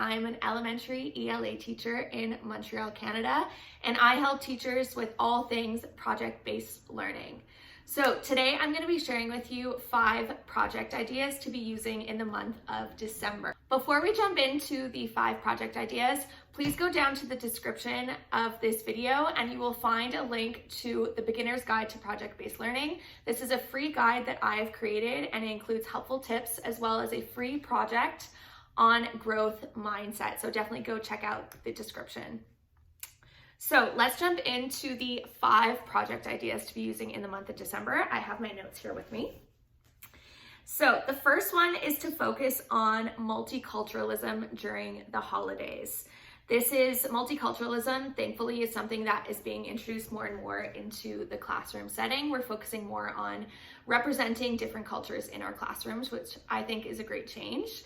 I'm an elementary ELA teacher in Montreal, Canada, and I help teachers with all things project-based learning. So today I'm going to be sharing with you 5 project ideas to be using in the month of December. Before we jump into the 5 project ideas, please go down to the description of this video and you will find a link to the Beginner's Guide to Project-Based Learning. This is a free guide that I've created and it includes helpful tips as well as a free project on growth mindset. So definitely go check out the description. So let's jump into the 5 project ideas to be using in the month of December. I have my notes here with me. So the first one is to focus on multiculturalism during the holidays. Multiculturalism, thankfully, is something that is being introduced more and more into the classroom setting. We're focusing more on representing different cultures in our classrooms, which I think is a great change.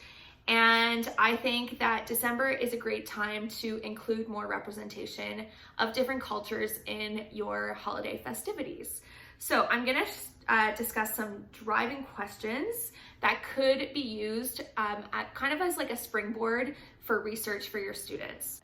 And I think that December is a great time to include more representation of different cultures in your holiday festivities. So I'm gonna discuss some driving questions that could be used kind of as like a springboard for research for your students.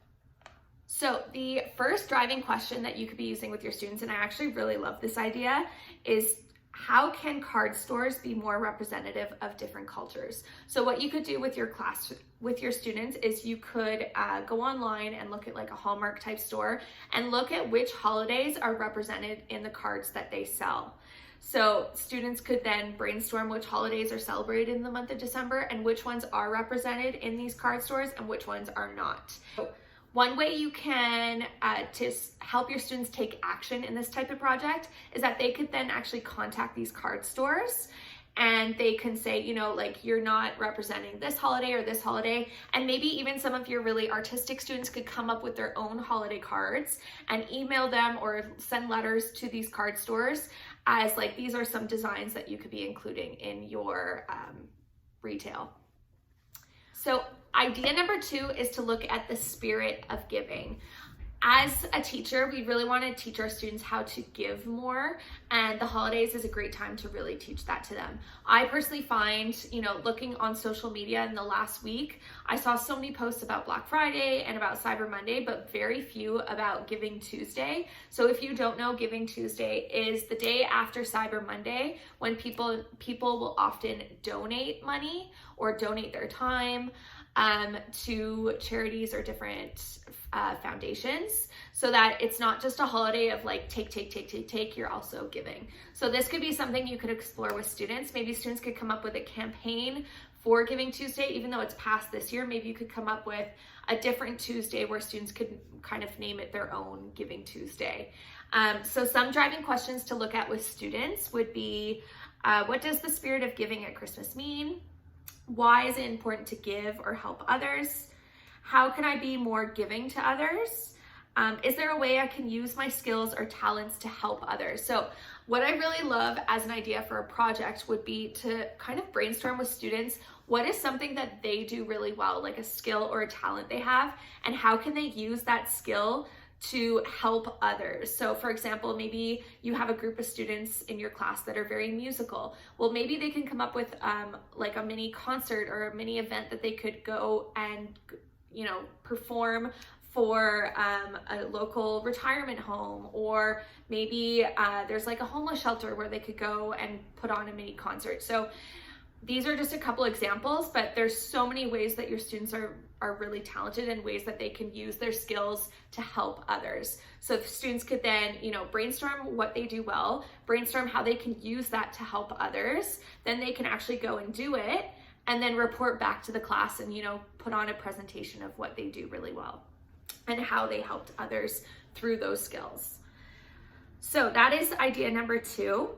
So the first driving question that you could be using with your students, and I actually really love this idea, is how can card stores be more representative of different cultures? So what you could do with your class, with your students, is you could go online and look at like a Hallmark type store and look at which holidays are represented in the cards that they sell. So students could then brainstorm which holidays are celebrated in the month of December and which ones are represented in these card stores and which ones are not. So one way you can to help your students take action in this type of project is that they could then actually contact these card stores and they can say, you know, like, you're not representing this holiday or this holiday. And maybe even some of your really artistic students could come up with their own holiday cards and email them or send letters to these card stores as like, these are some designs that you could be including in your retail. So idea number 2 is to look at the spirit of giving. As a teacher, we really want to teach our students how to give more, and the holidays is a great time to really teach that to them. I personally find, you know, looking on social media in the last week, I saw so many posts about Black Friday and about Cyber Monday, but very few about Giving Tuesday. So if you don't know, Giving Tuesday is the day after Cyber Monday when people will often donate money or donate their time to charities or different foundations, so that it's not just a holiday of like take, you're also giving. So this could be something you could explore with students. Maybe students could come up with a campaign for Giving Tuesday, even though it's past this year. Maybe you could come up with a different Tuesday where students could kind of name it their own Giving Tuesday. So some driving questions to look at with students would be, what does the spirit of giving at Christmas mean? Why is it important to give or help others? How can I be more giving to others? Is there a way I can use my skills or talents to help others? So what I really love as an idea for a project would be to kind of brainstorm with students, what is something that they do really well, like a skill or a talent they have, and how can they use that skill to help others. So for example, maybe you have a group of students in your class that are very musical. Well, maybe they can come up with like a mini concert or a mini event that they could go and, you know, perform for a local retirement home, or maybe there's like a homeless shelter where they could go and put on a mini concert. So these are just a couple examples, but there's so many ways that your students are really talented and ways that they can use their skills to help others. So if students could then, you know, brainstorm what they do well, brainstorm how they can use that to help others, then they can actually go and do it and then report back to the class and, you know, put on a presentation of what they do really well and how they helped others through those skills. So that is idea number 2.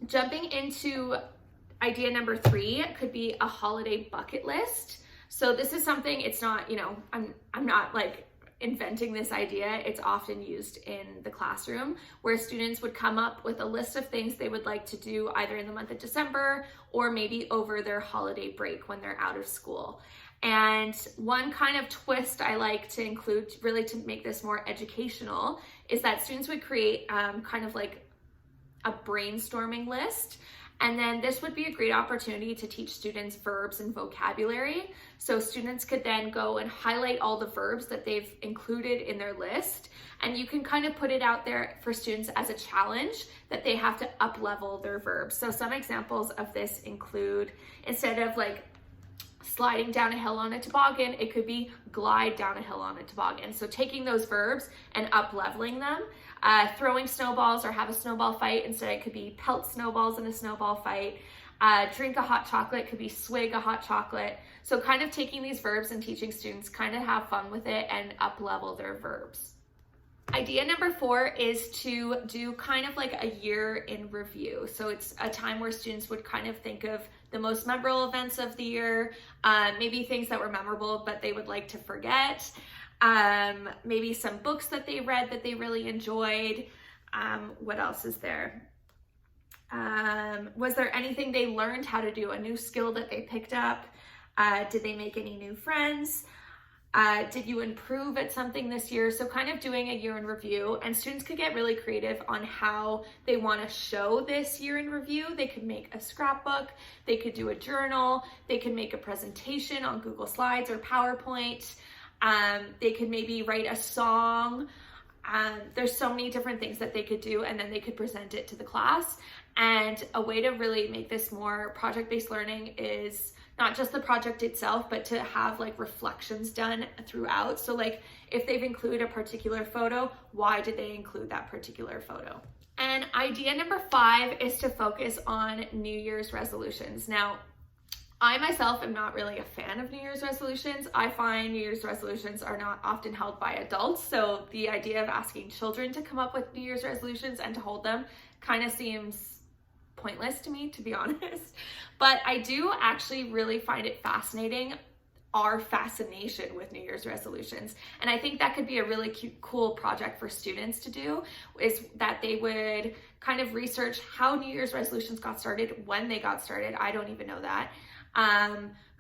Jumping into idea number 3 could be a holiday bucket list. So this is something, it's not, you know, I'm not like inventing this idea. It's often used in the classroom where students would come up with a list of things they would like to do either in the month of December or maybe over their holiday break when they're out of school. And one kind of twist I like to include, really to make this more educational, is that students would create kind of like a brainstorming list. And then this would be a great opportunity to teach students verbs and vocabulary. So students could then go and highlight all the verbs that they've included in their list. And you can kind of put it out there for students as a challenge that they have to up level their verbs. So some examples of this include, instead of like sliding down a hill on a toboggan, it could be glide down a hill on a toboggan. So taking those verbs and up leveling them. Throwing snowballs or have a snowball fight, instead it could be pelt snowballs in a snowball fight. Drink a hot chocolate could be swig a hot chocolate. So kind of taking these verbs and teaching students kind of have fun with it and up level their verbs. Idea number 4 is to do kind of like a year in review. So it's a time where students would kind of think of the most memorable events of the year, maybe things that were memorable but they would like to forget, maybe some books that they read that they really enjoyed. What else is there? Was there anything they learned how to do, a new skill that they picked up? Did they make any new friends? Did you improve at something this year? So kind of doing a year in review, and students could get really creative on how they want to show this year in review. They could make a scrapbook, they could do a journal, they could make a presentation on Google Slides or PowerPoint. They could maybe write a song. There's so many different things that they could do, and then they could present it to the class. And a way to really make this more project-based learning is not just the project itself, but to have like reflections done throughout. So like if they've included a particular photo, why did they include that particular photo? And idea number 5 is to focus on New Year's resolutions. Now, I myself am not really a fan of New Year's resolutions. I find New Year's resolutions are not often held by adults. So the idea of asking children to come up with New Year's resolutions and to hold them kind of seems pointless to me, to be honest. But I do actually really find it fascinating, our fascination with New Year's resolutions. And I think that could be a really cute, cool project for students to do, is that they would kind of research how New Year's resolutions got started, when they got started. I don't even know that.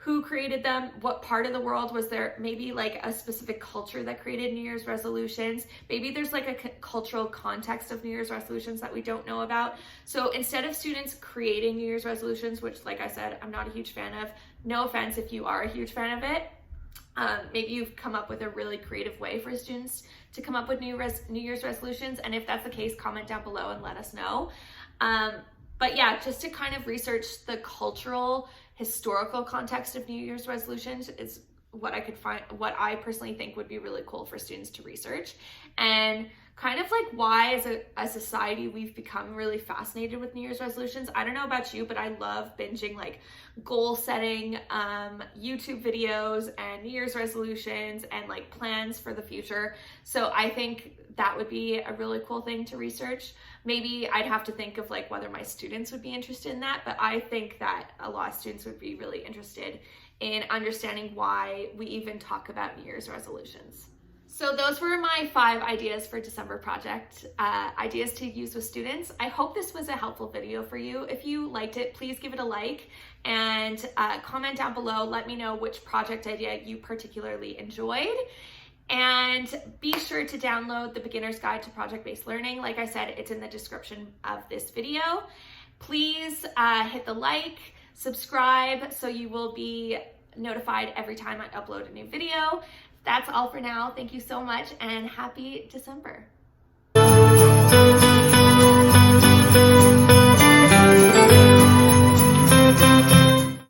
Who created them? What part of the world was there? Maybe like a specific culture that created New Year's resolutions. Maybe there's like a cultural context of New Year's resolutions that we don't know about. So instead of students creating New Year's resolutions, which like I said, I'm not a huge fan of, no offense if you are a huge fan of it, maybe you've come up with a really creative way for students to come up with New Year's resolutions. And if that's the case, comment down below and let us know. But yeah, just to kind of research the cultural, historical context of New Year's resolutions is what I could find, what I personally think would be really cool for students to research. And kind of like why as a society we've become really fascinated with New Year's resolutions. I don't know about you, but I love binging like goal setting YouTube videos and New Year's resolutions and like plans for the future. So I think that would be a really cool thing to research. Maybe I'd have to think of like whether my students would be interested in that, but I think that a lot of students would be really interested in understanding why we even talk about New Year's resolutions. So those were my 5 ideas for December project, ideas to use with students. I hope this was a helpful video for you. If you liked it, please give it a like and comment down below. Let me know which project idea you particularly enjoyed. And be sure to download the Beginner's Guide to Project-Based Learning. Like I said, it's in the description of this video. Please hit the like, subscribe, so you will be notified every time I upload a new video. That's all for now. Thank you so much and happy December.